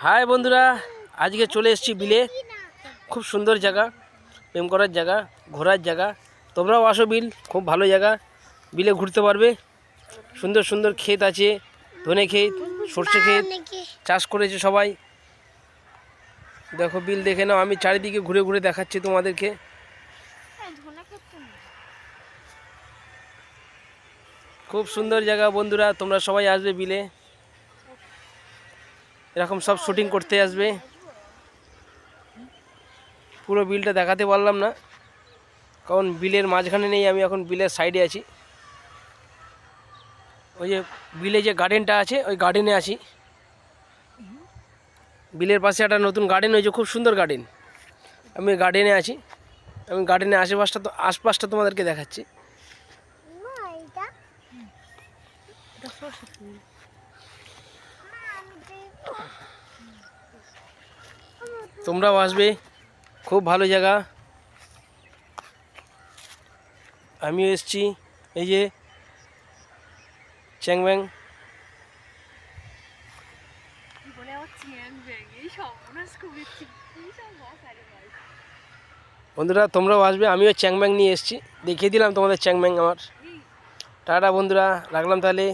High বন্ধুরা, আজকে চলে এসেছি বিলে। খুব সুন্দর জায়গা, প্রেম করার জায়গা, ঘোরার জায়গা। তোমরাও আসো, বিল খুব ভালো জায়গা। বিলে ঘুরতে পারবে। সুন্দর সুন্দর ক্ষেত আছে, ধনে ক্ষেত, সর্ষে ক্ষেত, চাষ করেছে সবাই। দেখো বিল দেখে নাও, আমি চারিদিকে ঘুরে ঘুরে দেখাচ্ছি তোমাদেরকে। খুব সুন্দর জায়গা বন্ধুরা, তোমরা সবাই আসবে বিলে। এরকম সব শুটিং করতে আসবে। পুরো বিলটা দেখাতে পারলাম না, কারণ বিলের মাঝখানে নেই, আমি এখন বিলের সাইডে আছি। ওই যে বিলে যে গার্ডেনটা আছে, ওই গার্ডেনে আছি। বিলের পাশে একটা নতুন গার্ডেন হয়েছে, খুব সুন্দর গার্ডেন। আমি গার্ডেনে আছি। আমি গার্ডেনের আশপাশটা তোমাদেরকে দেখাচ্ছি। তোমরাও আসবে, খুব ভালো জায়গা। আমিও এসছি, এই যে চ্যাংম্যাং। বন্ধুরা তোমরাও আসবে, আমিও চ্যাংম্যাং নিয়ে এসেছি, দেখিয়ে দিলাম তোমাদের চ্যাংম্যাং আমার। টাটা বন্ধুরা, রাখলাম তাহলে।